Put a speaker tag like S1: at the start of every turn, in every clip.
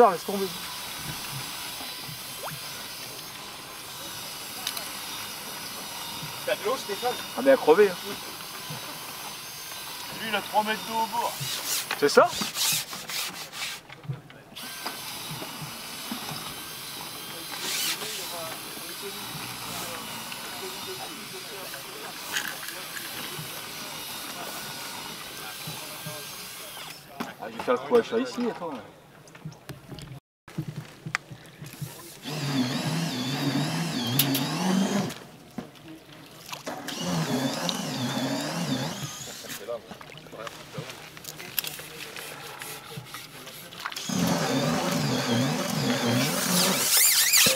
S1: bizarre, laisse tomber.
S2: T'as de l'eau, Stéphane?
S1: Ah mais à crever. Hein.
S2: Lui, il a 3 mètres d'eau au bord.
S1: C'est ça? Ah, je vais faire le coup d'achat ici, attends.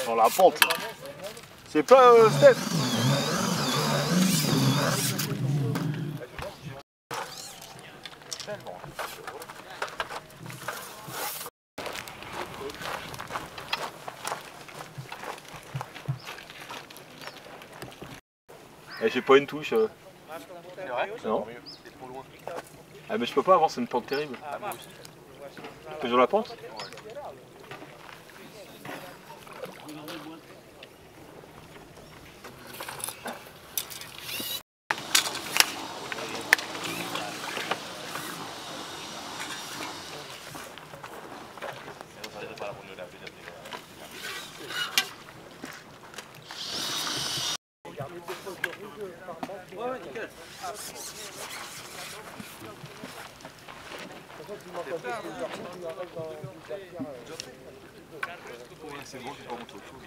S1: Dans la pente. C'est pas Steph. Eh, j'ai pas une touche.
S2: C'est vrai?
S1: Non.
S2: C'est trop loin.
S1: Ah mais je peux pas avant, c'est une pente terrible.
S2: Ah, moi aussi.
S1: Toujours la pente?
S2: Ouais, nickel. C'est bon, je vais pas montrer autre chose.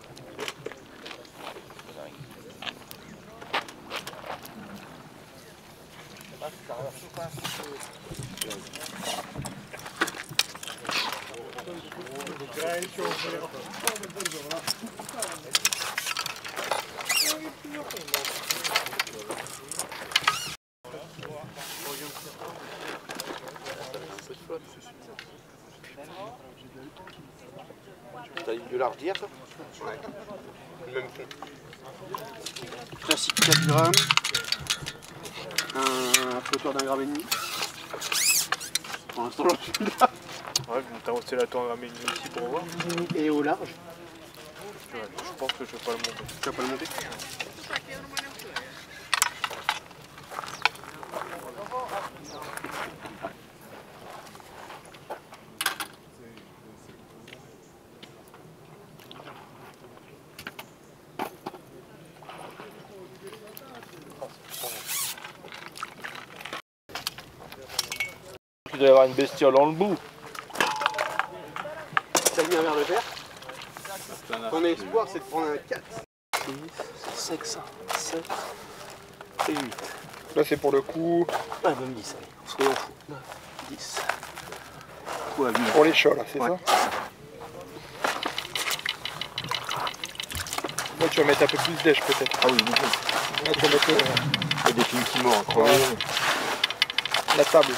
S2: T'as de l'ardière, ça? Ouais. Le même fond.
S3: Classique 4 grammes. Un flotteur d'un gramme et demi. Pour l'instant, j'en suis là.
S1: Ouais, c'est la tour ici pour voir.
S3: Et au large.
S1: Ouais, je pense que je vais pas le monter.
S3: Tu vas pas le monter?
S1: Il doit y avoir une bestiole dans le bout.
S3: T'as mis un verre de terre. Ton espoir, c'est de prendre un 4. 6, 7 et 8.
S1: Là c'est pour le coup.
S3: Ah, même 10, allez, soyons fous. 9, 10. Ouais,
S1: Pour les chats là, c'est ça? Là tu vas mettre un peu plus d'èche peut-être. Ah oui, nickel. Là tu vas mettre il y a des films qui mordent, incroyable. La table.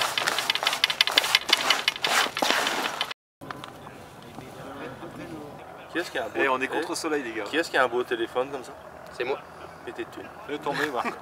S2: Qui est-ce qui a un beau...
S1: Eh, on est contre soleil les gars.
S2: Qui est-ce qui a un beau téléphone comme ça?
S3: C'est moi.
S2: Et tes thunes.
S1: Fais tomber, Marc.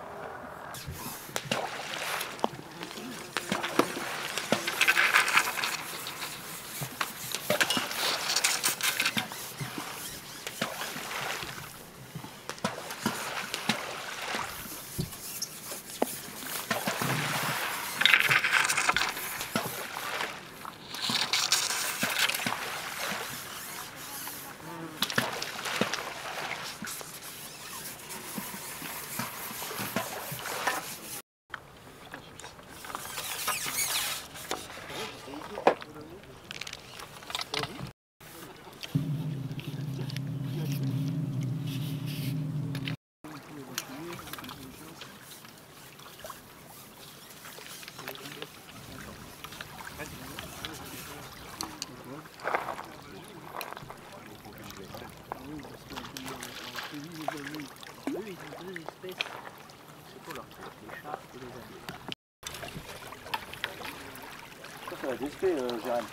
S3: Ça va décider, Jérém.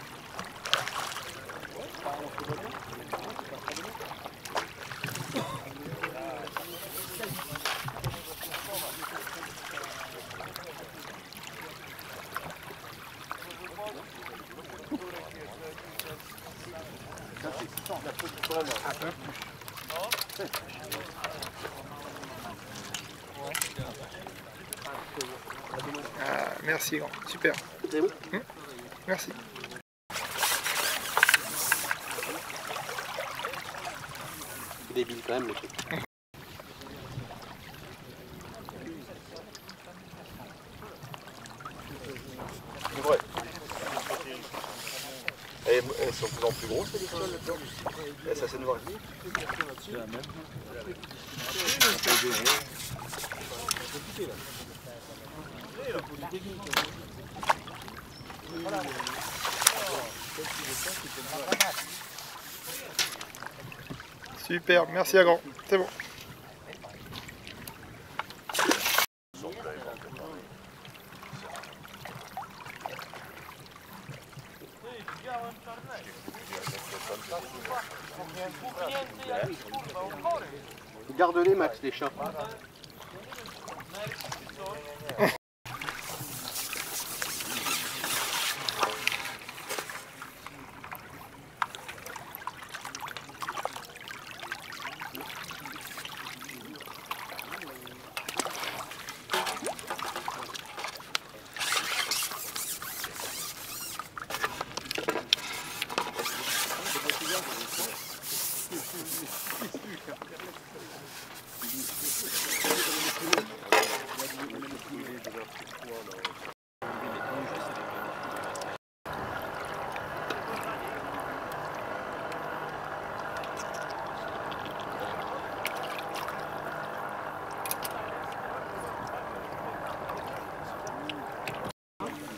S1: Merci grand, super.
S3: C'est bon.
S1: Merci.
S3: Débile quand même le truc.
S2: Ouais. Elles sont de plus en plus grosses les bestioles là-dedans. Ça c'est une vraie.
S1: Super, merci à grand, c'est bon.
S3: Garde-les Max, les chats.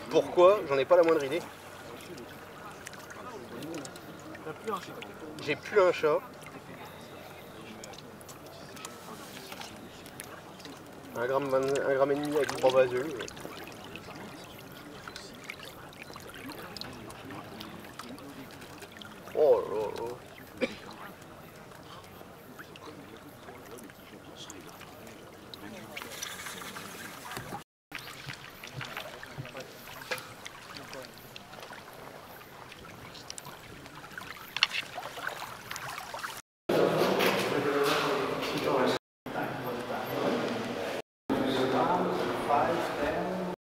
S3: Pourquoi? J'en ai pas la moindre idée. J'ai plus un chat. Un gramme et demi avec 3 vaseux. Oh là là.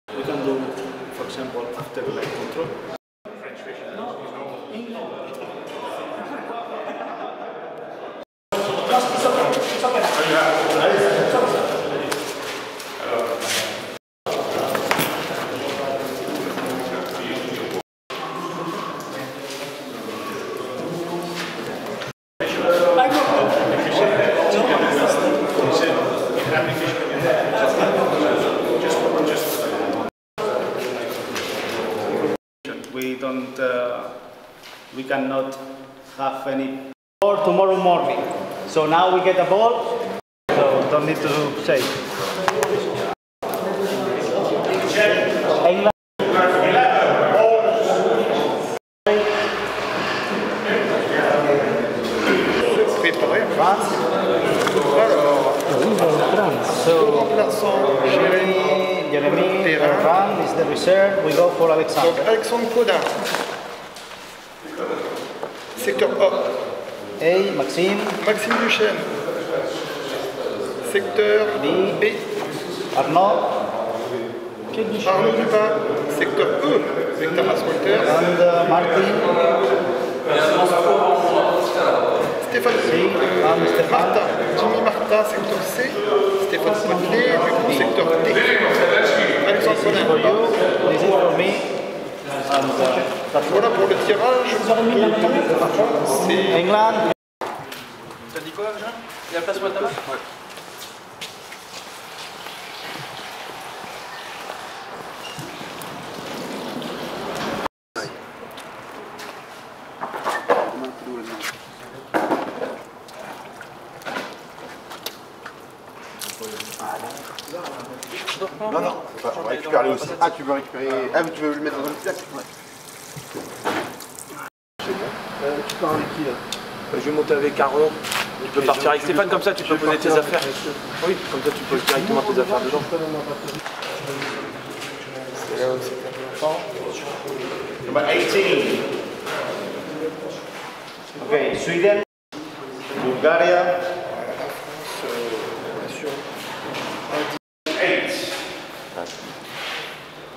S4: We can do, for example, after light control.
S5: We cannot have any ball tomorrow morning. So now we get a ball, so don't need to say. England. France. So Jeremy Ferran is the reserve. We go for Alexander.
S1: Donc Alexandre Codin. Secteur A.
S5: A, Maxime.
S1: Maxime Duchesne. Secteur B.
S5: Arnaud.
S1: Arnaud Dupin. Secteur E. Victor Aswalter.
S5: And Martin.
S1: Stéphane
S5: C. And Stéphane.
S1: Martin. Jimmy Martin, secteur C. Stéphane Poitier, du coup, secteur D. Alexandre
S5: This is for
S1: Codin.
S5: you. This is for me. And
S1: Voilà pour le tirage. C'est
S5: England.
S3: T'as dit quoi, Jean? Il y a la place pour la table? Ouais.
S2: Non, non, on va récupérer aussi. Ah, tu veux récupérer. Ah, mais tu veux le mettre dans un petit sac? Ouais. C'est bon. Tu pars avec qui là?
S6: Je vais monter avec Aaron. Tu peux partir avec Stéphane, comme ça tu peux poser tes affaires. Oui, comme ça tu poses directement tes affaires dedans.
S1: là aussi pour l'enfant.
S5: Number 18. Okay, Sweden, Bulgaria,
S1: Bien sûr.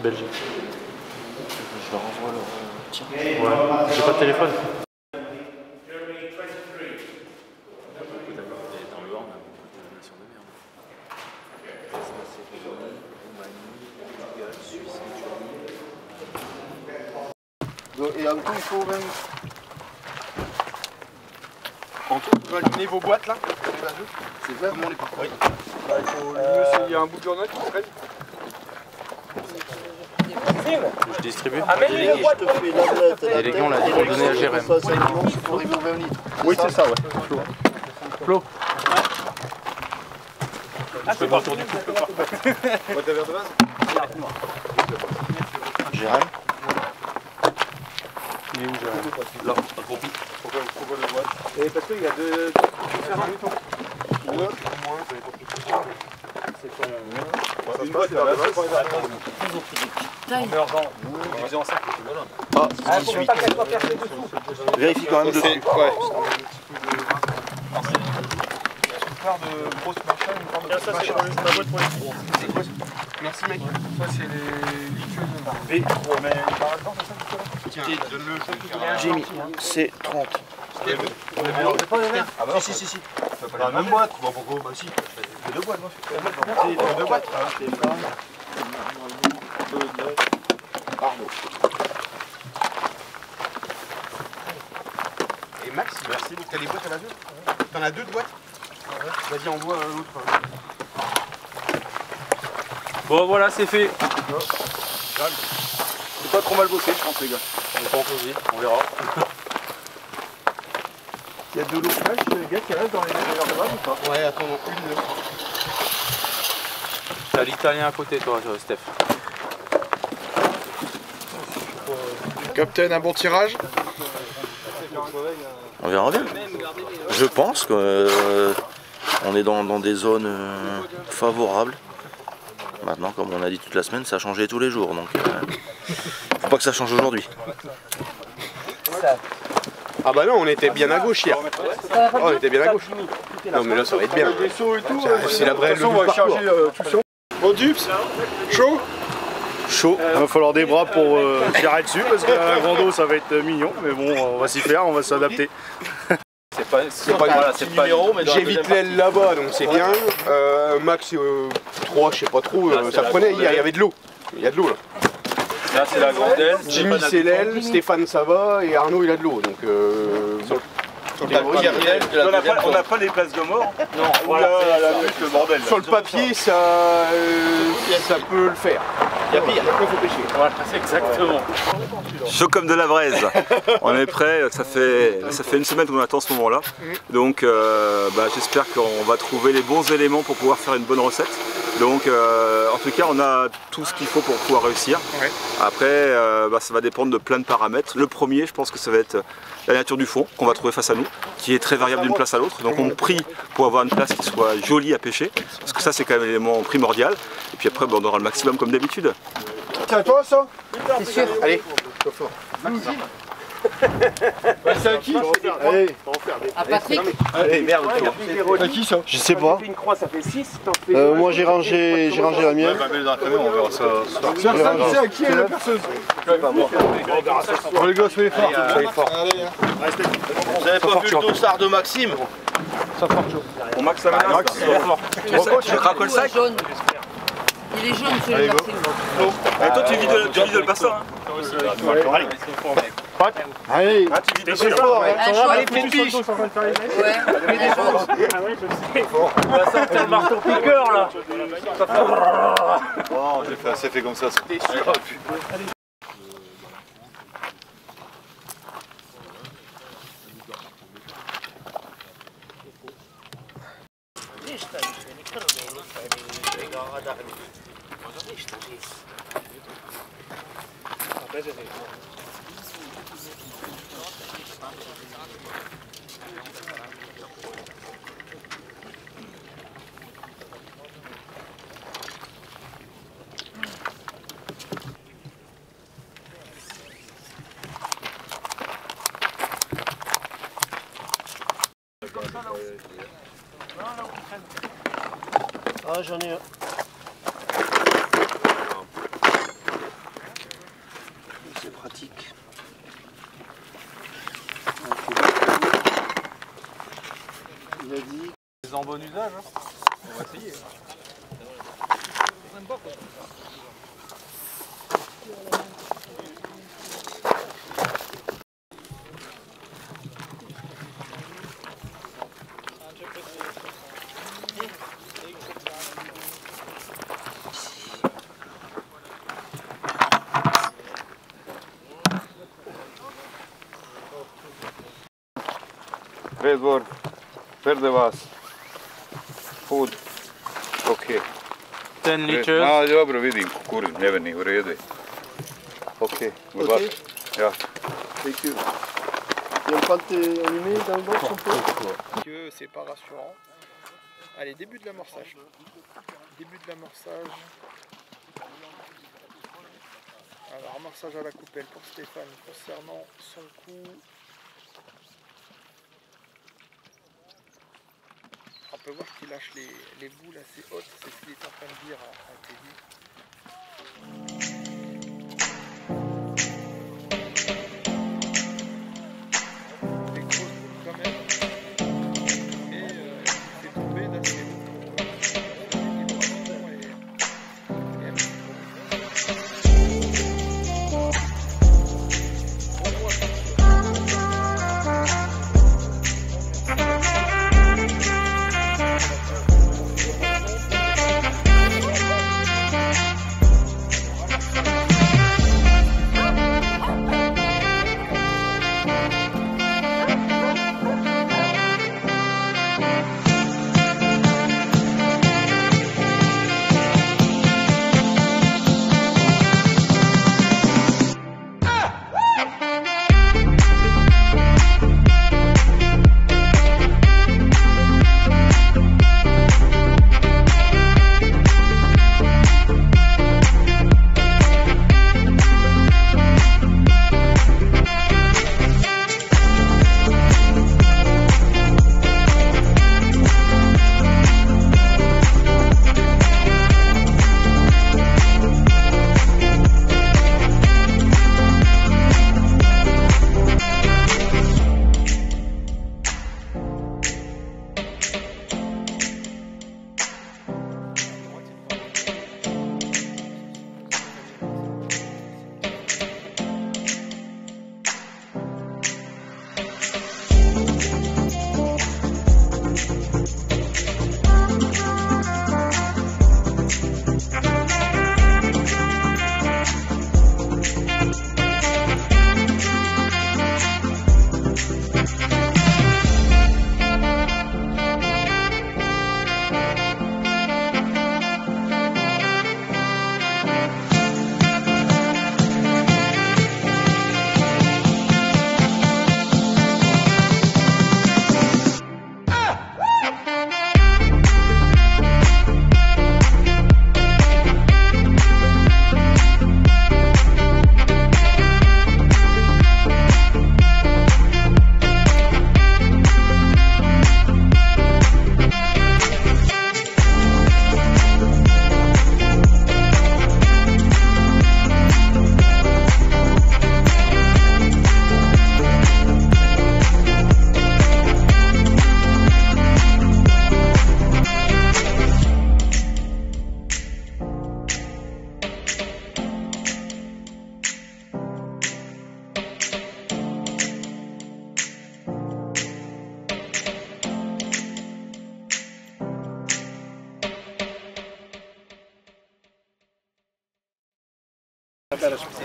S5: 8.
S3: Belgique. Je leur envoie leur tir. Ouais, j'ai pas de téléphone.
S2: Et en tout, il faut 20.
S1: En tout, vous allumez vos boîtes là.
S2: C'est vert, comment on les part? Oui.
S1: Il y a un bout de journal qui traîne.
S3: Je distribue.
S1: Et les gars, on l'a donné à Jérém.
S2: Oui, c'est ça, ouais.
S3: Flo.
S1: Ah, c'est pas autour du couple.
S2: Boîte à verre de base?
S3: Jérém. Il est où Jérém? Là,
S2: Pourquoi le boîte?
S1: Parce qu'il y a deux différents boutons.
S2: Une boîte à verre de base. Ah, 18. Vérifie quand même dessus.
S1: Ouais. Une part de grosse machin, une part de petite machin.
S5: la boîte pour les gros.
S1: Merci mec. Ça c'est les liqueuses. Tiens, donne-le.
S2: J'ai mis. C'est 30.
S1: Ah bah si.
S2: La même boîte. Bon, pourquoi? Bah si. C'est deux boîtes, moi.
S1: C'est deux boîtes. Et Max, merci. T'as les boîtes à la vue? T'en as deux de boîtes? Vas-y, envoie l'autre.
S6: Bon voilà, c'est fait.
S1: C'est pas trop mal bossé, je pense, les gars.
S6: On est pas encore dit, on verra.
S1: Il y a de l'eau fraîche, les gars, qui reste dans les verres de base ou pas?
S2: Ouais, attends, une.
S6: T'as l'italien à côté, toi, Steph.
S1: Captain, un bon tirage?
S7: On verra bien. Je pense qu'on est dans des zones favorables. Maintenant, comme on a dit toute la semaine, ça a changé tous les jours. Donc, faut pas que ça change aujourd'hui.
S1: Ah bah non, on était bien à gauche hier. Oh, on était bien à gauche. Non mais là ça va être bien. C'est la vraie, le but parcours. Bon Dups, chaud?
S5: Chaud. Il va falloir des bras pour tirer dessus parce qu'un grand dos ça va être mignon. Mais bon, on va s'y faire, on va s'adapter.
S1: C'est pas numéro, mais j'évite l'aile là-bas, donc c'est bien. Max 3, je sais pas trop, ça prenait hier, il y avait de l'eau. Il y a de l'eau là.
S6: Là c'est la grande aile.
S1: Jimmy c'est l'aile, Stéphane ça va et Arnaud il a de l'eau. Donc
S5: On n'a pas les places de mort. Non, voilà, le bordel.
S1: sur le papier ça peut le faire. Il y a pire, il faut pêcher.
S6: Voilà, c'est exactement.
S8: Chaud comme de la braise. On est prêt, ça fait une semaine qu'on attend ce moment-là. Donc j'espère qu'on va trouver les bons éléments pour pouvoir faire une bonne recette. Donc en tout cas on a tout ce qu'il faut pour pouvoir réussir.
S1: Ouais.
S8: Après ça va dépendre de plein de paramètres. Le premier je pense que ça va être la nature du fond qu'on va trouver face à nous, qui est très variable d'une place à l'autre. Donc on prie pour avoir une place qui soit jolie à pêcher, parce que ça c'est quand même l'élément primordial. Et puis après on aura le maximum comme d'habitude.
S1: Tiens toi ça? C'est sûr. Allez. C'est à qui? Allez.
S9: À Patrick.
S1: Allez, merde. À qui ça?
S2: Je sais pas.
S6: Une croix ça fait 6.
S2: Moi j'ai rangé la mienne.
S5: On verra ça.
S1: C'est à qui la perceuse? Les gars, soyez forts.
S2: Vous avez pas vu le dossard de Maxime?
S8: Bon Max ça va bien. Tu craques le sac?
S9: Il est jaune celui-là.
S8: Et toi tu vides le bassin.
S2: Allez,
S5: C'est fort.
S9: Allez,
S5: pépiche.
S9: Ouais.
S6: On va sortir le marteau piqueur là.
S5: Bon, j'ai fait assez fait comme ça.
S1: T'es sûr?
S2: Ah, j'en ai un.
S6: en bon usage. Hein. On va essayer.
S10: Razor, verde vas. Food. Ok.
S6: 10 liters.
S10: A, dobro, vidim, kukurin, njeveni, u redu. Ok, good luck. Ja.
S3: Thank you. Il y a une pente allumée dans le box un peu.
S11: Que c'est pas rassurant. Allez, début de l'amorçage. Début de l'amorçage. Alors, amorçage à la coupelle pour Stéphane concernant son coup. On peut voir qu'il lâche les boules assez hautes, c'est ce qu'il est en train de dire à Teddy. Des grosses boules quand même, et il fait tomber d'assez haut.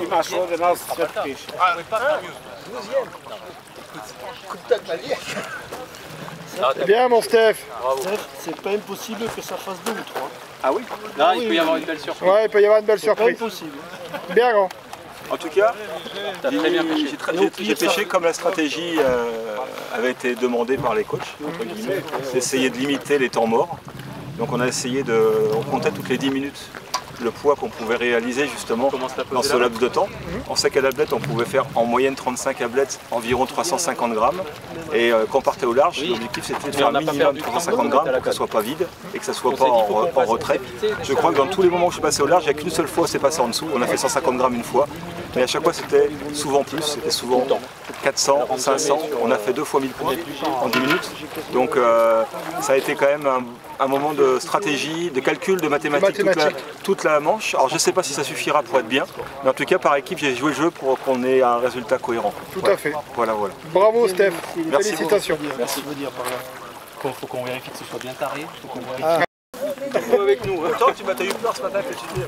S3: Imaš ovdje nas sve piše.
S11: Bien mon Steph.
S3: C'est pas impossible que ça fasse 2 ou 3.
S6: Ah oui? Là, il peut y avoir une belle surprise.
S11: Ouais, il peut y avoir une belle surprise.
S3: C'est pas impossible.
S11: Bien grand.
S8: En tout cas,
S6: j'ai
S8: pêché comme la stratégie avait été demandée par les coachs, d'essayer de limiter les temps morts. Donc on a essayé on comptait toutes les 10 minutes le poids qu'on pouvait réaliser justement dans ce laps de temps. On sait qu'à l'ablette on pouvait faire en moyenne 35 ablettes, environ 350 grammes. Et quand on partait au large, l'objectif c'était de faire minimum 350 grammes pour que ça ne soit pas vide et que ça ne soit pas en retrait. Je crois que dans tous les moments où je suis passé au large, il n'y a qu'une seule fois où c'est passé en dessous. On a fait 150 grammes une fois, mais à chaque fois c'était souvent plus, c'était souvent 400, 500, on a fait 2 fois 1000 points en 10 minutes. Donc ça a été quand même un moment de stratégie, de calcul, de mathématiques toute la manche. Alors je ne sais pas si ça suffira pour être bien, mais en tout cas par équipe j'ai joué le jeu pour qu'on ait un résultat cohérent.
S11: Tout à fait.
S8: Voilà.
S11: Bravo Steph,
S8: merci
S11: félicitations.
S8: Beaucoup. Merci.
S5: Ça veut dire par là qu'il faut qu'on vérifie que ce soit bien carré.
S8: Avec nous. Toi, tu m'as eu peur ce matin que tu dis,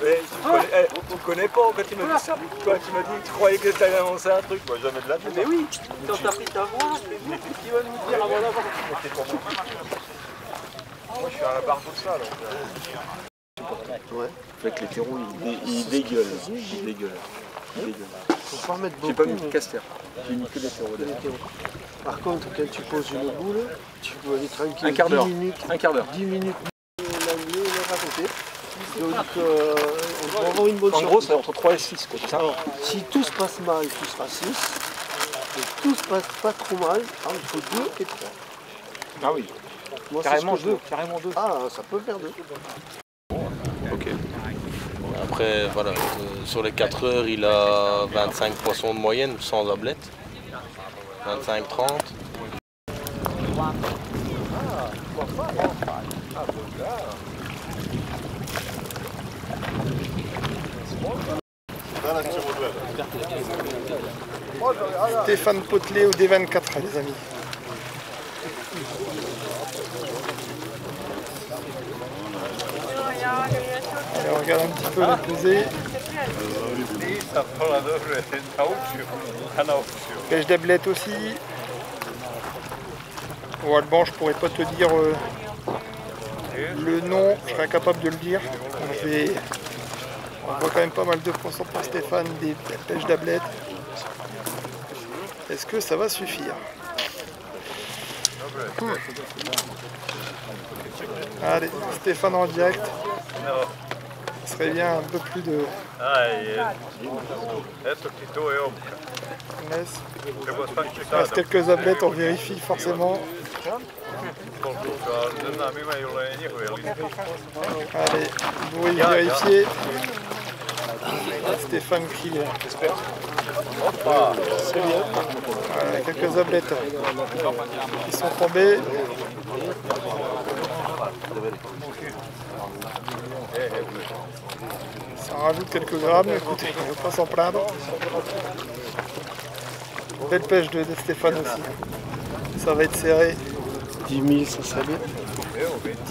S8: tu connais pas quand tu m'as dit ça. Toi, tu m'as dit que tu croyais que tu allais annoncer un truc. Moi, jamais de la vie. Mais oui, quand tu as pris ta voix, qu'est-ce qu'il va nous dire avant d'avant? Moi, je suis à la barre de ça. Ouais. Avec les terreaux, ils dégueulent. Ils dégueulent.
S3: Faut pas mettre beaucoup.
S8: J'ai pas mis de caster. J'ai mis que des terreaux.
S3: Par contre, quand tu poses une boule, tu dois aller tranquille.
S8: Un quart d'heure.
S3: 10 minutes.
S8: Un quart d'heure.
S3: 10 minutes. Donc on va avoir une bonne
S8: En gros, c'est entre 3 et 6. Quoi,
S3: alors, si tout se passe mal, tu seras 6. Et tout se passe pas trop mal, entre 2 et 3.
S8: Ah oui.
S3: Moi,
S8: carrément 2. Carrément 2.
S3: Ah, ça peut faire 2.
S7: Ok. Après, voilà, sur les 4 heures, il a 25 poissons de moyenne sans ablette. 25-30.
S11: Stéphane Potelet au D24 les amis. Allez, on regarde un petit peu la pesée. Pêche d'ablette aussi. Au Alban, je pourrais pas te dire le nom, je serais incapable de le dire. On voit quand même pas mal de poissons pour Stéphane, des pêches d'ablette. Est-ce que ça va suffire? Allez, Stéphane en direct. Ce serait bien un peu plus de... Il reste quelques ablettes, on vérifie forcément. Allez, bruit vérifié. Stéphane qui c'est bien. Voilà, quelques ablettes qui sont tombées. Ça rajoute quelques grammes, écoutez, on ne va pas s'en plaindre. Belle pêche de Stéphane aussi. Ça va être serré.
S3: 10 000, ça serait bien.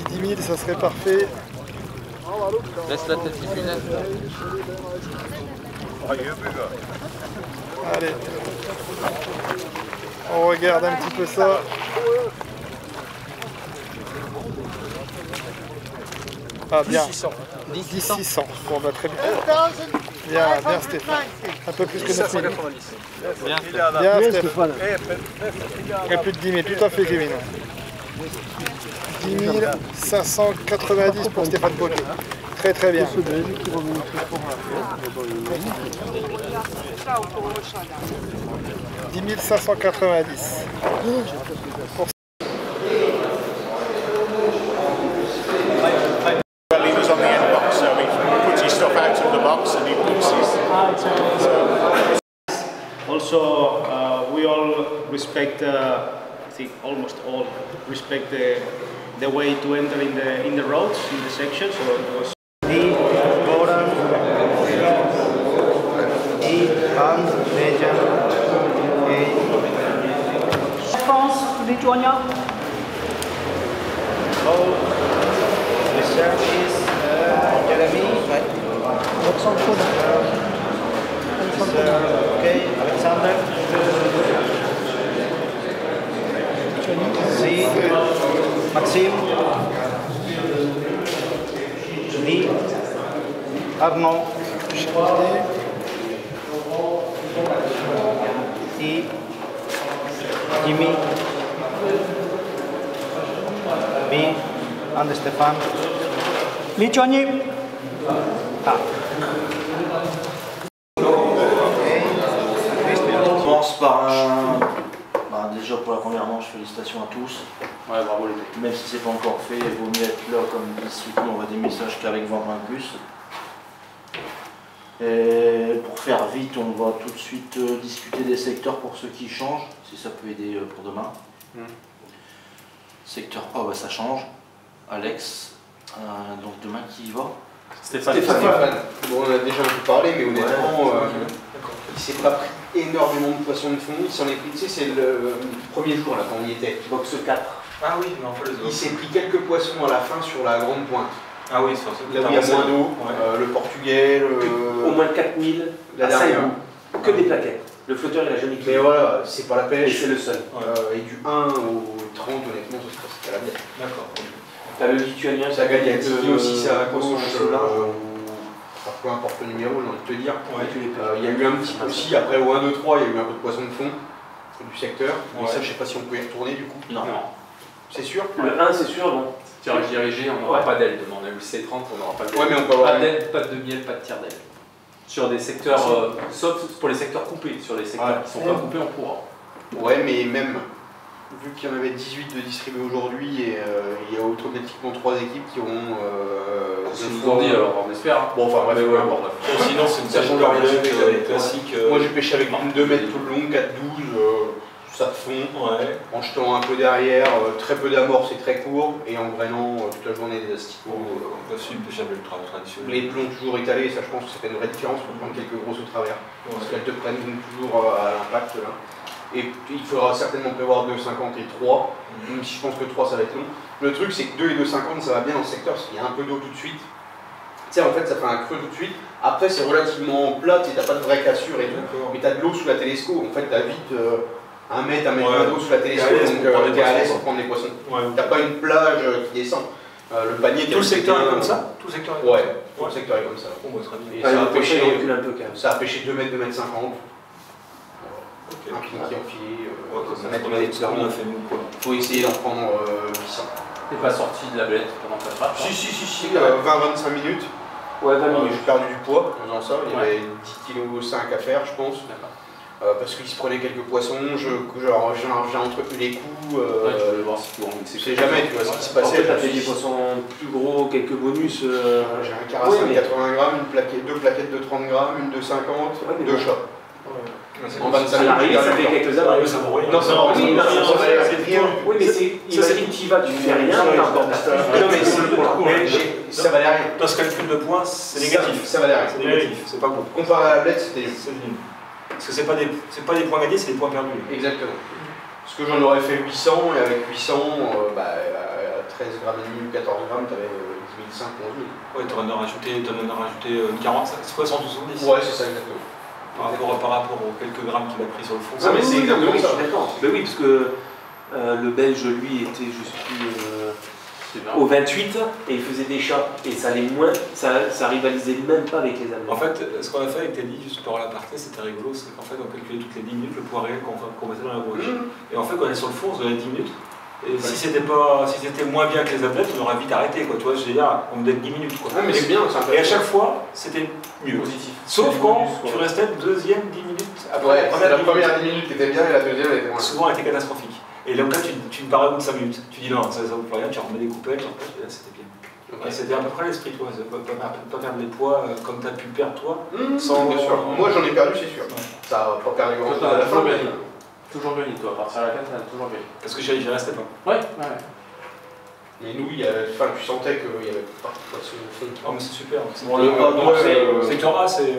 S11: 10 000, ça serait parfait.
S6: Laisse la tête finale.
S11: Allez. On regarde un petit peu ça. Ah bien. 10-600. Bon bah très bien. Bien Stéphane. Un peu plus que 9 000. Bien Stéphane. Et plus de 10 000, tout à fait Kevin. 10 590 pour Stéphane Potelet. Très très bien. 10 590.
S12: Well, he was on the end box, so he puts his stuff out of the box and he puts his...
S5: Also, we all respect, I think almost all respect the way to enter in the roads, in the sections. So it was Goran, Hans, Nejan, France, Lithuania. The serve is Jeremy. Okay, Alexander. C. Maxime. D. Arnaud. E. Jimmy. B. And Stéphane. Lituanie.
S7: On commence par un... déjà pour la première manche, félicitations à tous.
S6: Ouais, bravo les mecs.
S7: Même si c'est pas encore fait, il vaut mieux être là comme dit soutenu, on va des messages qu'avec 20 points de plus. Et pour faire vite, on va tout de suite discuter des secteurs pour ceux qui changent, si ça peut aider pour demain. Secteur A, bah, ça change. Alex, donc demain qui y va?
S3: Stéphane. Bon, on a déjà un peu parlé, mais honnêtement, il s'est pas pris énormément de poissons de fond. Il s'en est pris, tu sais, c'est le premier jour là quand on y était.
S6: Box 4.
S3: Ah oui, mais enfin il s'est pris quelques poissons à la fin sur la grande pointe.
S6: Ah oui, sur ce
S3: là où il y a moins d'eau, le portugais,
S6: au moins de 4000,
S3: la dernière.
S6: Que des plaquettes. Le flotteur il a jamais quitté.
S3: Mais voilà, c'est pas la pêche.
S6: C'est le seul.
S3: Et du 1 au 30, honnêtement, ça se passe à la bière.
S6: D'accord. T'as le lituanien,
S3: ça gagne à Tiki aussi, c'est à la gauche. Peu importe le numéro, j'ai envie de te dire. Il y a eu un petit peu aussi, après au 1, 2, 3, il y a eu un peu de poisson de fond du secteur. Mais ça, je sais pas si on peut y retourner du coup.
S6: Non.
S3: C'est sûr?
S6: Le 1, c'est sûr, non. Tirage dirigé, on n'aura pas d'aile. On a eu le C30, on n'aura pas d'aile.
S3: Ouais, mais on peut avoir
S6: pas d'aile, pas de miel, pas de tir d'aile. Sur des secteurs, sauf pour les secteurs coupés. Sur les secteurs qui ne sont pas coupés, on pourra.
S3: Ouais, mais même, vu qu'il y en avait 18 de distribués aujourd'hui, et il y a automatiquement 3 équipes qui auront...
S6: c'est nous en dit alors, on espère. Hein.
S3: Bon, enfin bref, peu importe.
S6: Sinon, c'est une
S3: sachant rien
S6: classique.
S3: Moi, j'ai pêché avec une 2 mètres tout le long, 4-12, ça fond, en jetant un peu derrière, très peu d'amorce et très court, et en grainant toute la journée des asticots.
S6: C'est une pêche traditionnelle.
S3: Les plombs toujours étalés, ça je pense que ça fait une vraie différence pour prendre quelques grosses au travers. Parce qu'elles te prennent toujours à l'impact là. Et il faudra certainement prévoir 2,50 et 3, même si je pense que 3 ça va être long. Le truc c'est que 2 et 2,50 ça va bien dans le secteur parce qu'il y a un peu d'eau tout de suite. Tu sais, en fait ça fait un creux tout de suite. Après c'est relativement plat, tu n'as pas de vraie cassure et tout. Mais tu as de l'eau sous la télescope, en fait tu as vite 1 mètre, 1 mètre d'eau sous la télescope, donc tu es à l'aise pour prendre des poissons. Tu n'as pas une plage qui descend. Le panier,
S6: tout le secteur est comme ça? Tout le secteur est comme ça?
S3: Tout le secteur est comme ça.
S6: Et ça
S3: a pêché 2 mètres, 2 mètres 50. Un pied enfilé, il faut essayer d'en prendre 800.
S6: T'es pas sorti de la belette pendant ta frappe?
S3: Si, 20-25 minutes.
S6: Ouais, 20 minutes.
S3: J'ai perdu du poids en faisant ça, il y avait 10,5 kg à faire, je pense. Parce qu'il se prenait quelques poissons, j'ai entretenu les coups.
S6: Je vais voir si
S3: tu sais jamais, tu vois ce qui se passait.
S6: T'as fait des poissons plus gros, quelques bonus.
S3: J'ai un carassin de 80 grammes, deux plaquettes de 30 grammes, une de 50, 2 chats.
S6: En 25 minutes, ça fait quelques heures.
S3: Non, ça va rien.
S6: Oui, mais c'est. Imagine tu y vas, tu fais rien,
S3: non, mais ça valait rien.
S6: Dans ce calcul de points, c'est négatif.
S3: Ça valait rien.
S6: C'est négatif, c'est pas bon.
S3: Comparé à la blette, c'était
S6: nul. Parce que c'est pas des points gagnés, c'est des points perdus.
S3: Exactement. Parce que j'en aurais fait 800, et avec 800, à 13 grammes et demi ou 14 grammes, t'avais 10 500, 11 000.
S6: Ouais, t'en as rajouté 40, c'est quoi, 170?
S3: Ouais, c'est ça, exactement.
S6: Par rapport aux quelques grammes qu'il a pris sur le fond.
S3: Non, mais c'est exactement ça.
S6: D'accord. Mais oui, parce que le Belge, lui, était, je sais plus, au 28 et il faisait des chats. Et ça allait moins, ça rivalisait même pas avec les Allemands. En fait, ce qu'on a fait avec Teddy, juste pour l'aparté, c'était rigolo, c'est qu'en fait, on calculait toutes les 10 minutes le poids réel qu'on mettait dans la gauche. Et en fait, quand on est sur le fond, on se donnait 10 minutes. Et si c'était moins bien que les athlètes, on aurait vite arrêté, quoi. Tu vois, je veux dire, on me donne 10 minutes, quoi.
S3: Mais c'est bien,
S6: et à chaque fois, c'était mieux. Positif. Sauf quand tu restais deuxième 10 minutes
S3: après la première 10 minutes qui était bien et la deuxième elle était moins.
S6: Souvent, elle était catastrophique. Et là, tu me parais au bout de 5 minutes. Tu dis non, ça vaut pas rien, tu remets des coupettes, et là, c'était bien. C'était à peu près l'esprit, toi. Pas perdre les poids comme tu as pu perdre, toi.
S3: Sans, bien sûr. Moi, j'en ai perdu, c'est sûr. Ça va pas perdre grand chose à la fin.
S6: Toujours gagné, toi, à partir de la 4, t'as toujours gagné. Parce que j'y restais pas. Ouais.
S3: Mais nous, tu sentais qu'il y avait pas de poisson au fond.
S6: Oh, mais c'est super.
S3: C'est
S6: que là, c'est.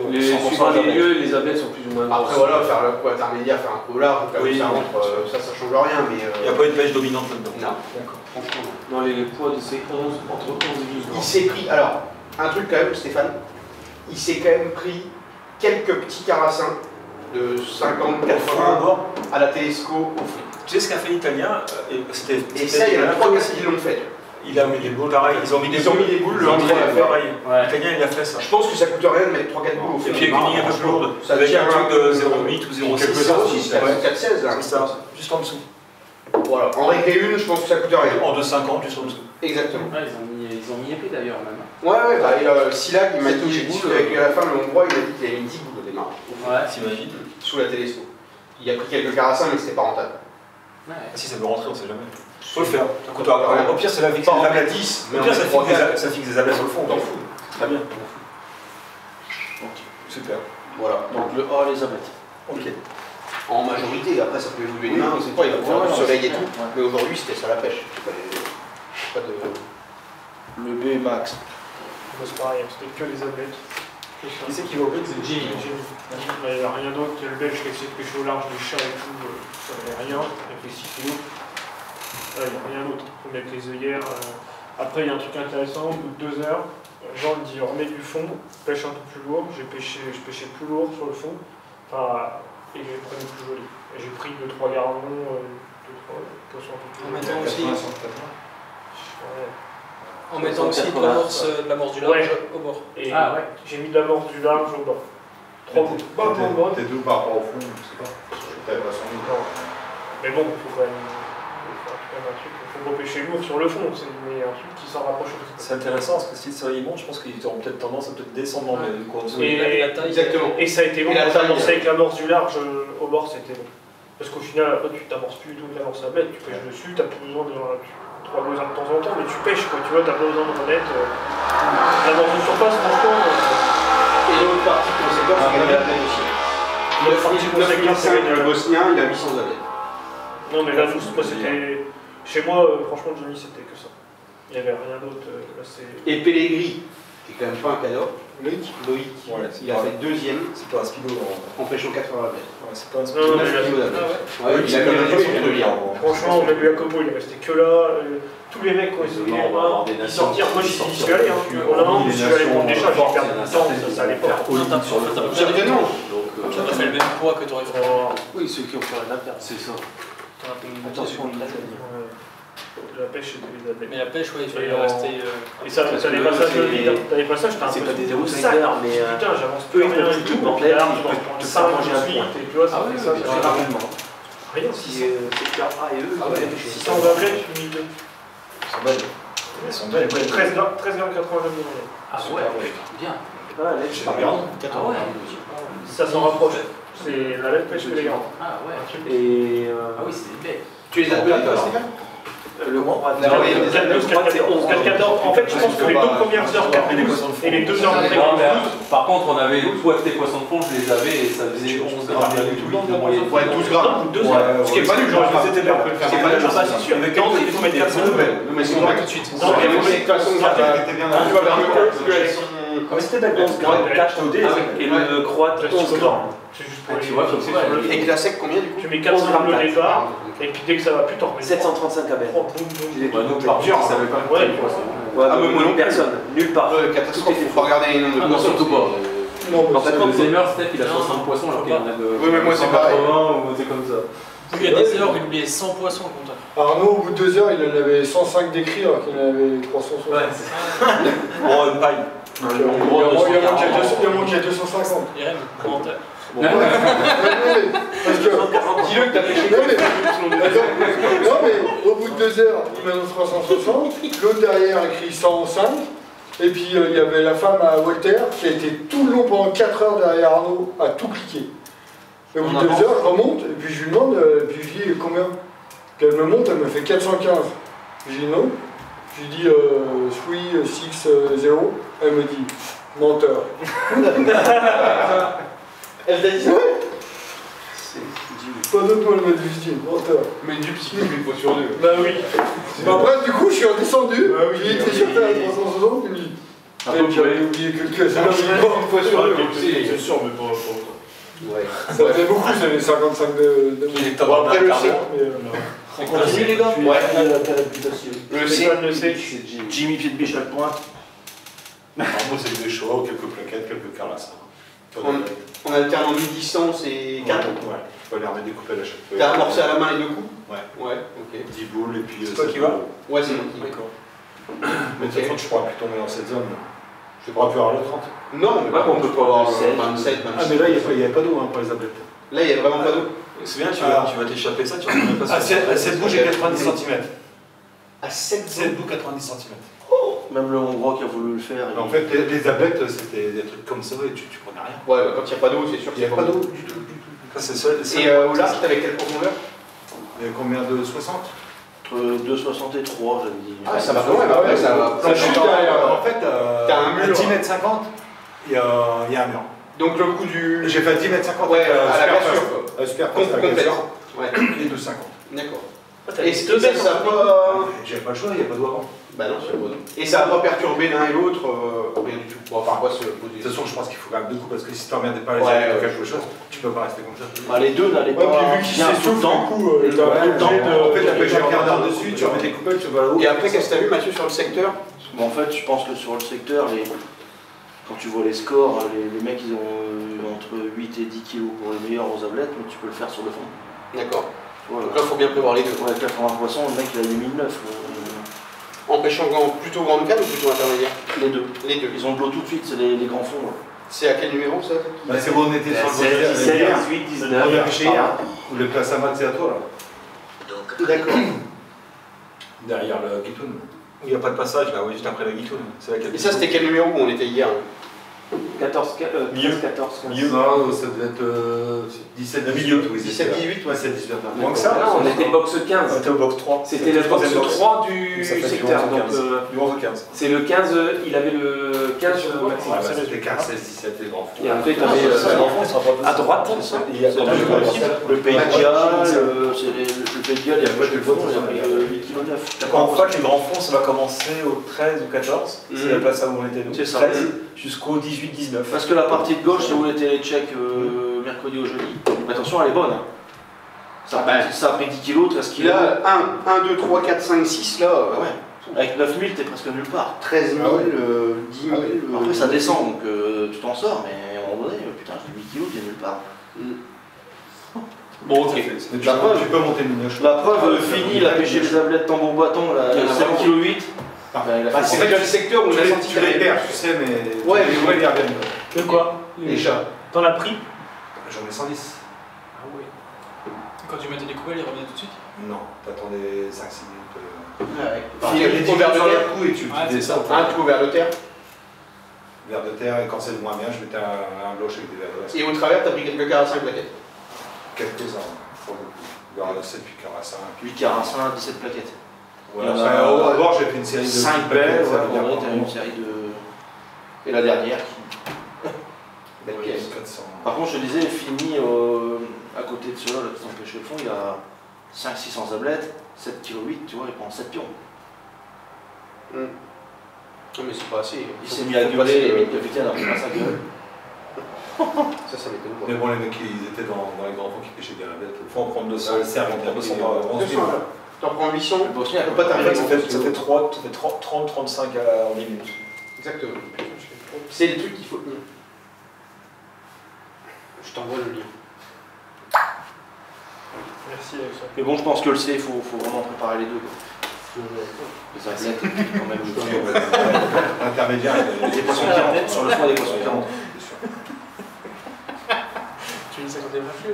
S6: Suivant les lieux, les abeilles sont plus ou moins.
S3: Après, voilà, faire le coup intermédiaire, faire un coup large, ça rentre, ça change rien. Mais
S6: il n'y a pas une pêche dominante là-dedans.
S3: Non, d'accord, franchement.
S6: Non, les poids de ces 11, entre 11 et 12.
S3: Il s'est pris, alors, un truc quand même, Stéphane, il s'est quand même pris quelques petits carassins de 50-80 à la télescope au fond.
S6: Tu sais ce qu'a fait l'Italien?
S3: Et ça, il y en a 3-4 qui l'ont fait.
S6: Il a mis des boules, pareil, ils ont mis des boules, le endroit pareil. L'Italien, il a fait ça.
S3: Je pense que ça coûte rien de mettre 3-4 boules au fond.
S6: Et puis avec une ligne un peu plus lourde, avec un truc de 0,8 ou 0,6.
S3: 4,16 là.
S6: C'est ça, juste en dessous.
S3: Voilà, en régler une, je pense que ça coûte rien.
S6: En 2,50, juste en dessous.
S3: Exactement.
S6: Ils ont mis épée d'ailleurs même.
S3: Ouais, bah Silag, il m'a dit, j'ai dit qu'avec la fin, le Hongrois, il a dit qu'il avait mis 10 boules au démarrage.
S6: Ouais, t'imagines.
S3: Sous la télescope. Il a pris quelques carassins, mais c'était pas rentable.
S6: Ouais. Si ça peut rentrer, on sait jamais. Faut le faire. Au pire, c'est la fixe des ablets à 10. Au pire, ça fixe des ablets sur le fond. On t'en fout. Très bien.
S8: Super.
S3: Voilà.
S7: Donc le A, les ablettes.
S8: Ok.
S3: En majorité, après ça peut évoluer demain, on sait pas, il va falloir du soleil et tout. Mais aujourd'hui c'était ça la pêche. Pas de...
S8: Le B max.
S11: C'est pareil, c'était que les ablettes.
S8: Qui c'est qui va au but? C'est Jimmy.
S11: Il n'y a rien d'autre. Il y a le belge qui a essayé de pêcher au large des chats et tout. Ça n'avait rien. Avec les 6 kilos. Il n'y a rien d'autre. Il faut mettre les œillères. Après, il y a un truc intéressant. Au bout de 2 heures, Jean me dit remets du fond, pêche un peu plus lourd. Je pêchais plus lourd sur le fond. Enfin, et je prenais plus joli. Et j'ai pris 2-3 garnons, 2-3 poissons un peu plus lourds.
S13: En mettant aussi. En mettant aussi de l'amorce du large au bord.
S11: Et j'ai mis de l'amorce du large au bord. 3 bouts.
S10: T'es d'où par rapport au fond? Je sais pas. T'avais pas 100 000.
S11: Mais bon, il faut quand même un truc. Il faut repêcher lourd sur le fond. Mais un truc qui s'en rapproche.
S8: C'est intéressant parce que si le soleil monte, je pense qu'ils auront peut-être tendance à peut-être descendre dans le cours.
S11: Et la taille. Exactement. Et ça a été bon. Quand t'amorçais avec l'amorce du large au bord, c'était bon. Parce qu'au final, après, tu t'amorces plus du tout de l'amorce à bête, tu pêches dessus, t'as plus besoin de. Tu vas besoin de temps en temps, mais tu pêches quoi, tu vois, t'as pas besoin de remettre l'amorce de surface, franchement.
S3: Et l'autre partie conséquence, c'est gagner la bête aussi.
S11: L'autre partie conséquence, c'est gagner
S3: le bosnien, il a 800 ablettes.
S11: Non, mais là, moi, c'était. Chez moi, franchement, Johnny, c'était que ça. Il n'y avait rien d'autre.
S3: Et Pellegrini, c'est quand même pas un cadeau.
S8: Loïc,
S3: il a fait deuxième.
S8: C'est pas un speedo
S3: en pêchant 80 ablettes.
S8: Ouais, c'est pas un speedo.
S11: Non, mais il a mis franchement, même Jacopo, il restait que là. Tous les mecs, quand ils sortirent, moi j'y suis allé. En un an, j'y suis allé pour déjà, j'ai perdu du temps, ça allait pas.
S3: Certainement.
S13: Tu as fait le même poids que tu aurais fait.
S7: Oui, ceux qui ont fait la perte, c'est ça.
S11: Attention, la pêche, c'était les ablettes.
S13: Mais la pêche, ouais, il fallait rester.
S11: Et ça, t'avais pas ça de vide, t'avais pas ça, j'étais un peu.
S7: C'est pas des 0,5 mais.
S11: Putain, j'avance peu, rien du tout.
S7: Bordel,
S11: tu peux pas manger un point. Tu vois, ça fait ça
S7: très rapidement.
S11: Rien,
S7: si secteur A et E,
S11: 600 ablettes, tu mets 2.
S8: Ils sont belles.
S11: 13,89 millions.
S7: Ah ouais, bien.
S8: C'est pas bien.
S7: Ah ouais.
S11: Ça s'en rapproche. C'est la même pêche que les grands.
S7: Ah ouais. Et. Ah oui, c'est des bêtes.
S3: Tu les as appelés toi, Stéphane?
S7: Le grand
S11: c'est 11. En fait, je pense que les 2 premières heures 4-12 et les 2 heures après 12.
S14: Par contre, on avait toi tes poissons de fond, je les avais et ça faisait 11 grammes de moyenne.
S3: Ouais, 12 grammes.
S11: Ce qui est pas nul, j'aurais fait c'était bien. Ce qui est pas nul, c'est sûr. Avec 40, il faut mettre 400 nouvelles.
S3: Mais c'est bon, tout de suite.
S11: Non, mais de toute façon,
S3: tu vas vers le
S7: comme c'était d'accord, 4 et le croate 11 grammes.
S11: Tu vois,
S3: et que la sec combien du coup?
S11: Tu mets 400 grammes au départ, et puis dès que ça va plus, t'en remets
S7: 735 abels.
S14: Nous, par jour, ça avait pas de
S7: ouais, mais moi non personne. Nulle part.
S3: Catastrophe, il faut regarder les nombres de poissons.
S14: Surtout pas.
S7: En fait,
S14: le deuxième heure, Steph, il a 60 poissons alors qu'il en a de.
S3: Oui, mais moi c'est pareil.
S14: Ou c'est comme ça.
S13: Il y a des heures où il oubliait 100 poissons au compteur.
S11: Arnaud, au bout de 2 heures, il en avait 105 d'écrits alors qu'il en avait 360.
S14: Ouais, c'est
S8: Oh, une paille.
S11: Il y a manqué 250.
S13: Irène, commentaire.
S11: Parce que, dis-le que t'as pêché. Non mais au bout de 2 heures, il m'annonce 360, l'autre derrière écrit 105, et puis il y avait la femme à Walter qui a été tout le long pendant 4 heures derrière Arnaud à tout cliquer. Et au bout de 2 heures, je remonte, et puis je lui demande, et puis je lui dis combien. Qu'elle me monte, elle me fait 415. Je dis non. Je lui dis 360, elle me dit menteur. Elle t'a dit ouais. Pas d'autre mot, elle m'a dit juste menteur.
S3: Mais du psy, une fois sur 2.
S11: Bah oui. Après, du coup, je suis redescendu. J'ai été jeté à 360, il me dit. Et puis j'avais oublié quelques heures. Une fois sur 2.
S10: C'est sûr, mais pas autant.
S3: Ouais.
S11: Ça faisait beaucoup, j'avais 55 de minutes. Bon, après le C.
S7: On continue les gars?
S3: Ouais.
S11: Le C.
S8: Jimmy pied de biche à la pointe.
S10: Moi, c'est des choix, quelques plaquettes, quelques carlasses.
S3: On alterne en mi-distance et 4.
S10: Ouais, il faut les remettre découpés à chaque fois.
S3: T'as amorcé à la main les 2 coups?
S10: Ouais.
S3: Ouais, ok.
S10: 10 boules et puis.
S8: C'est toi qui vas?
S3: Ouais, c'est moi qui vais.
S10: D'accord. Mais de toute façon, tu pourras plus tomber dans cette zone. Tu pourras plus avoir le 30.
S3: Non, mais par contre, on peut pas avoir 27, 27.
S10: Ah, mais là, il n'y avait pas d'eau pour les ablettes.
S3: Là, il n'y a vraiment pas d'eau.
S8: C'est bien, tu vas t'échapper ça, tu vas même pas.
S10: À 7 bouts, j'ai 90 cm.
S3: À 7
S10: bouts, 90 cm.
S7: Même le Hongrois qui a voulu le faire.
S10: En fait, les ablettes, c'était des trucs comme ça et tu prenais rien.
S3: Ouais, bah, quand il n'y a pas d'eau, c'est sûr qu'il n'y a pas d'eau.
S10: Du tout. Ça, c'est
S3: et au large, t'avais quelle profondeur?
S10: Combien de 60?
S7: Entre 2,60 et 3, j'avais dit.
S3: Ah, ça va quand même, ça va.
S10: Ça chute derrière. En fait,
S3: t'as un mur.
S10: À 10 mètres 50, il y a un mur.
S3: Donc le coût du...
S15: J'ai fait 10 mètres 50
S3: ouais,
S15: à
S3: la version.
S15: Super
S3: complète. Ouais.
S15: Et 2,50.
S3: D'accord.
S13: Et
S3: ça n'a pas...
S15: J'ai pas le choix, il n'y a pas de avant.
S3: Bah non, c'est pas. Et ça n'a pas perturbé l'un et l'autre, rien du tout. Bon, par quoi se poser.
S15: De toute façon, je pense qu'il faut quand même deux coups parce que si tu t'emmerdes pas les
S3: ouais,
S15: de quelque chose, tu peux pas rester comme ça.
S6: Bah, les deux n'allaient pas bien tout le temps.
S15: En fait, la pêche un quart d'heure dessus, tu remets tes coupelles, tu vas là-haut.
S3: Et après, qu'est-ce que tu as vu, Mathieu, sur le secteur?
S6: En fait, je pense que sur le secteur, quand tu vois les scores, les mecs ils ont entre 8 et 10 kilos pour les meilleurs aux ablettes, mais tu peux le faire sur le fond.
S3: D'accord.
S6: Voilà.
S3: Donc là, il faut bien prévoir les deux.
S6: Ouais, 80 poissons, le mec il a eu 1009.
S3: En pêchant plutôt grande canne ou plutôt intermédiaire?
S6: Les deux.
S3: Les deux.
S6: Ils ont de l'eau tout de suite, c'est les grands fonds.
S3: C'est à quel numéro ça?
S15: Bah, c'est bon, on était sur le
S6: 17, 18, 19.
S15: Ou le place à mat, c'est à toi là.
S3: D'accord.
S15: Derrière le guitoune. Il n'y a pas de passage là, oui, juste après la guitoune.
S3: Et ça, c'était quel numéro où on était hier?
S6: 14, 14.
S15: Milieu, non, ça devait être 17, 18, oui.
S3: 17, 18, ouais.
S15: 17, 18.
S6: Moins que ça, on était box 15.
S15: On était au box 3.
S6: C'était le box 3 du secteur.
S15: Du 11 au 15.
S6: C'est le 15, il avait le 15 maximum.
S15: C'était 15, 16, 17, les grands fonds.
S6: Et après, tu avais à droite, le Pédia, le Pédia, il y a pas de fond, il y a 8 kg.
S15: En fait, les grands fonds, ça va commencer au 13 ou 14. C'est la place où on était nous.
S6: C'est ça.
S15: 13 jusqu'au 18-19.
S6: Parce que la partie de gauche, c'est où était les checks mercredi au jeudi. Mais attention, elle est bonne. Ça a pris 10 kg, 13 kg.
S3: Là, 1, 2, 3, 4, 5, 6, là.
S6: Ouais. Avec 9000, t'es presque nulle part.
S3: 13 000, 10 000.
S6: Après, ça descend, donc tu t'en sors, mais à un moment donné, putain, j'ai 8 kg, t'es nulle part. Bon, ok.
S15: La preuve, tu peux monter le minoche.
S6: La preuve, fini, il a pêché les ablettes tambour bâton, là, 7,8 kg.
S3: C'est pas le secteur où on a senti
S15: tu les perds, tu sais, mais.
S3: Ouais,
S15: mais les reviennent.
S13: De quoi?
S3: Déjà.
S13: T'en as pris?
S15: J'en ai 110.
S13: Ah oui. Quand tu mettais les coupelles, ils revenaient tout de suite?
S15: Non, t'attendais 5-6 minutes.
S3: Il faut vers le terre.
S15: Et tu descends.
S3: Un tout vers le terre.
S15: Vers de terre, et quand c'est le moins bien, je mettais un bloche avec des verres de reste.
S3: Et au travers, t'as pris quelques carassins plaquettes?
S15: Quelques-uns, pour le coup. Vers 7, 8 carassins.
S6: 8 carassins, 17 plaquettes.
S15: Voilà, au bord, j'ai fait une série de
S6: 5 belles, t'as une série de. Et la dernière qui. Par contre, je te disais, fini à côté de ceux-là, qui sont pêchés le fond, il y a 500-600 ablettes, 7,8 kg, tu vois, il prend 7 pions.
S3: Non, mais c'est pas assez.
S6: Il s'est mis à gueuler, le capitaine a pris sa gueule.
S3: Ça m'étonne pas.
S15: Mais bon, les mecs, ils étaient dans les grands fonds qui pêchaient bien la bête. Il faut en prendre 200, le cerf, on prend 200 par 11 000.
S3: T'en prends 800,
S6: le Bosnien,
S3: peut pas t'arriver.
S15: Ça fait 30-35 en 10 minutes.
S3: Exactement. C'est les trucs qu'il faut tenir. Je t'envoie le lien.
S13: Merci Alexandre.
S6: Mais bon, je pense que le C, il faut vraiment préparer les deux. Les athlètes, quand même.
S15: Intermédiaire.
S6: Des poissons 40, sur le fond, des poissons 40.
S13: Tu veux 50 marché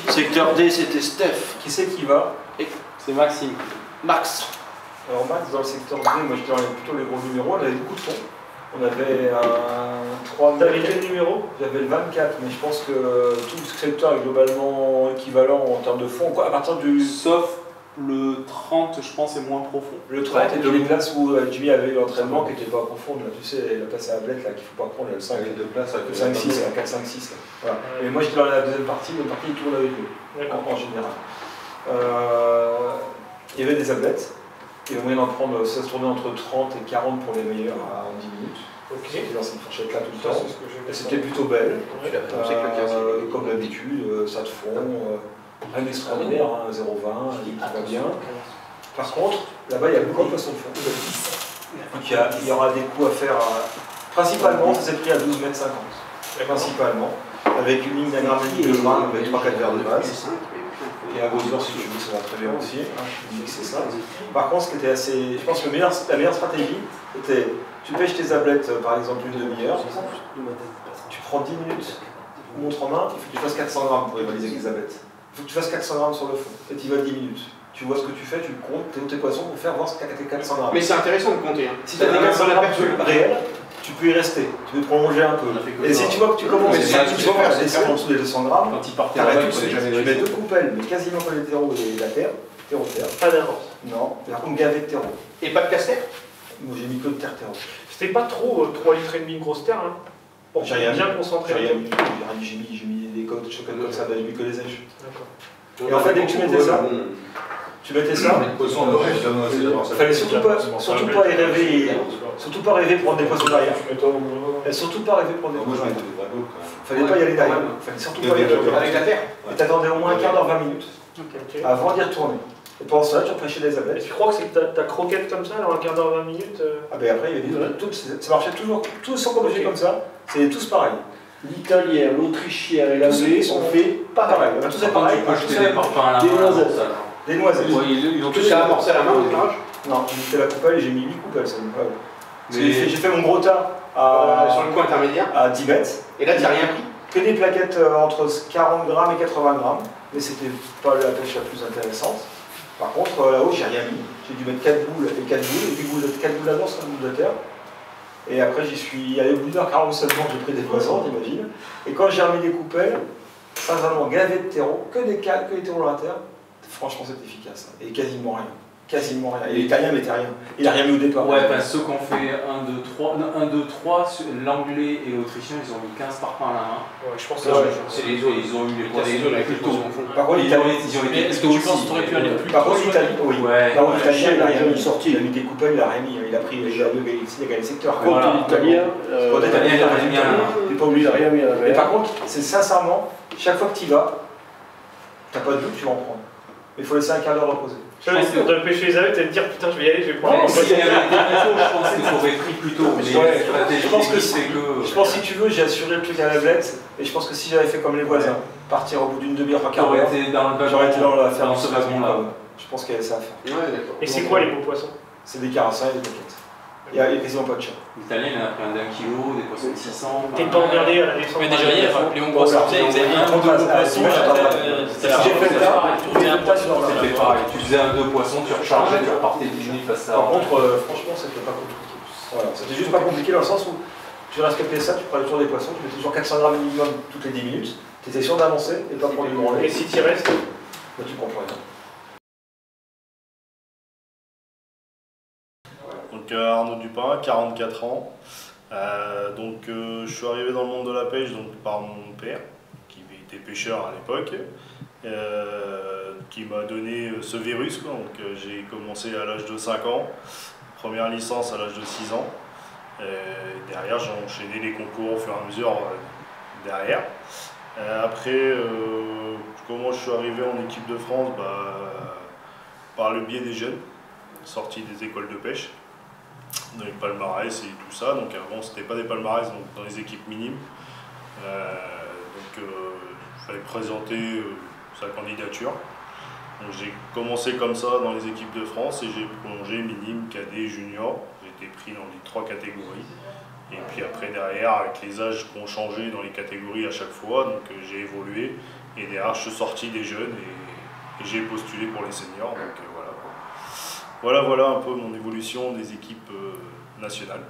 S13: ou
S6: Secteur D, c'était Steph.
S15: Qui c'est qui va?
S13: C'est Maxime.
S6: Max.
S15: Alors Max, dans le secteur D, moi j'étais dans plutôt les gros numéros, on avait beaucoup de fonds. On avait un 3
S13: T'avais quel numéro?
S15: J'avais le 24, mais je pense que tout le secteur est globalement équivalent en termes de fonds. À partir du...
S14: Sauf le 30, je pense, est moins profond.
S15: Le 30 était les places où Jimmy avait eu l'entraînement qui n'était pas profonde. Là, tu sais, la place à Ablette là qu'il ne faut pas prendre, le 5, deux places, le 5-6, la 4-5-6. Voilà. Et moi j'étais dans la deuxième partie, l'autre partie il tourne avec eux, en général. Il y avait des ablettes. Il y avait moyen d'en prendre, ça se tournait entre 30 et 40 pour les meilleurs en 10 minutes.
S13: Ok.
S15: C'était dans cette fourchette-là tout le temps. C'était plutôt belle. Comme d'habitude, ça te fond. Rien d'extraordinaire, hein, 0,20, tout va bien. Par contre, là-bas, il y a beaucoup de poissons de fond. Donc il y aura des coups à faire. Principalement, ça s'est pris à 12,50 m. Principalement. Avec une ligne d'analyse de main avec 3-4 verres de base. Et à Gaudior, si tu veux, ça va très bien aussi. Je dis que c'est ça. Par contre, ce qui était assez. Je pense que la meilleure stratégie, c'était tu pêches tes ablettes, par exemple, une demi-heure. Tu prends 10 minutes, montre en main, il faut que tu fasses 400 grammes pour rivaliser avec les ablettes. Il faut que tu fasses 400 grammes sur le fond. Et tu y vas 10 minutes. Tu vois ce que tu fais, tu comptes tes poissons pour faire voir ce qu'à tes 400 grammes.
S3: Mais c'est intéressant de compter.
S15: Si tu as des 400 grammes réels, tu peux y rester. Tu peux prolonger un peu. Et si tu vois que tu commences à descendre en dessous des 200 grammes, t'arrêtes tout de suite. Tu mets deux coupelles, mais quasiment comme les terreaux et la terre. Terreau-terre.
S13: Pas d'avance.
S15: Non, par contre, gavé de terreau.
S3: Et pas de casse-terre?
S15: Moi j'ai mis que de terre-terreau.
S13: C'était pas trop 3,5 litres grosse terre, hein?
S15: J'ai rien
S5: bien concentré.
S15: J'ai mis des codes, chocolats comme ça, j'ai mis que les èches. Et en fait, dès que tu mettais ça, il fallait surtout pas y rêver, surtout pas rêver prendre des poissons derrière. Et surtout pas rêver prendre des poissons derrière. Fallait pas y aller derrière. Fallait surtout pas y aller
S3: avec la terre.
S15: Et t'attendais au moins un quart d'heure, 20 minutes avant d'y retourner. Et pendant ça, tu repêchais des abeilles.
S5: Tu crois que c'est ta croquette comme ça, alors un quart d'heure, 20 minutes
S15: Ah ben après, il y avait des autres, ça marchait toujours, tous sont obligés comme ça, c'est tous pareil.
S6: L'italienne, l'autrichienne et l'anglaise
S15: ont fait pareil. On a tous fait pareil. Des noisettes.
S3: Ils ont tous amorcé à la main au démarrage.
S15: Non, j'ai fait la coupelle et j'ai mis 8 coupelles, c'est incroyable. J'ai fait mon gros tas
S3: sur le coin intermédiaire
S15: à 10 mètres.
S3: Et là, tu n'as rien pris?
S15: Que des plaquettes entre 40 grammes et 80 grammes, mais c'était pas la pêche la plus intéressante. Par contre, là-haut, j'ai rien mis. J'ai dû mettre 4 boules et 4 boules, et 4 boules d'avance, 1 boule de terre. Et après, j'y suis allé au bout d'1h40 seulement, j'ai pris des poissons, t'imagines. Et quand j'ai remis des coupelles, sincèrement, gavé de terreau, que des terreaux à la terre, franchement, c'est efficace. Et quasiment rien. Quasiment rien. Et l'italien mettait rien. Il a rien mis au départ.
S14: Ouais, bah, ceux qui ont fait 1, 2, 3, l'anglais et l'autrichien, ils ont mis 15 parpaings à la main.
S5: Ouais, je pense que
S14: c'est les autres, ils ont eu les points des autres avec le taux.
S15: Par contre, l'Italie,
S14: ils ont été plutôt aussi.
S5: Tu aurais pu aller plus
S15: par contre, l'Italie, oui.
S14: Ouais.
S15: Par contre, l'italien, il a rien mis sorti. Il a mis des coupelles, il a rien mis. Il a pris, il a gagné le secteur.
S6: Contre l'italien,
S14: il a rien mis à la main.
S15: Il n'est pas obligé, il a rien mis à la main. Mais par contre, c'est sincèrement, chaque fois que tu y vas, t'as pas de doute, tu vas en prendre. Mais il faut laisser un quart d'heure reposer.
S5: Je pense que de pêcher les abeilles, tu vas te dire putain, je vais y aller, je vais prendre.
S14: S'il y avait été plus tôt, je pense qu'il faudrait pris plus tôt.
S15: Je pense que si tu veux, j'ai assuré le truc à la blette. Et je pense que si j'avais fait comme les voisins, partir au bout d'une demi-heure, un quart d'heure, j'aurais été dans la ferme ce wagon-là. Je pense qu'il y avait ça à faire.
S5: Et c'est quoi les beaux poissons?
S15: C'est des carassins et des plaquettes. Il n'y a quasiment pas de chat.
S14: L'italien, il en a pris un d'1 kilo, des poissons de 600.
S5: T'es pas emmerdé à la descente?
S13: Mais déjà hier, les Hongrois sortaient, ils faisaient un ou deux poissons.
S15: J'ai fait ça,
S14: tu faisais un 2 poissons, tu rechargeais, tu repartais 10 minutes face à.
S15: Par contre, franchement, c'était pas compliqué. Voilà, c'était juste pas compliqué dans le sens où tu respectais ça, tu prenais le tour des poissons, tu mettais toujours 400 grammes minimum toutes les 10 minutes, tu étais sûr d'avancer et pas prendre une branlée.
S5: Et si tu restes,
S15: bah, tu prends plus rien.
S16: Donc Arnaud Dupin, 44 ans. Je suis arrivé dans le monde de la pêche par mon père, qui était pêcheur à l'époque, qui m'a donné ce virus. J'ai commencé à l'âge de 5 ans, première licence à l'âge de 6 ans. Derrière, j'ai enchaîné les concours au fur et à mesure derrière. Après, comment je suis arrivé en équipe de France? Par le biais des jeunes, sortis des écoles de pêche, dans les palmarès et tout ça. Donc avant, c'était pas des palmarès, donc dans les équipes minimes. Il fallait présenter sa candidature. Donc j'ai commencé comme ça dans les équipes de France et j'ai prolongé minime, cadet, junior. J'ai été pris dans les 3 catégories. Et puis après, derrière, avec les âges qui ont changé dans les catégories à chaque fois, donc j'ai évolué. Et derrière, je suis sorti des jeunes et j'ai postulé pour les seniors. Donc voilà un peu mon évolution des équipes nationales.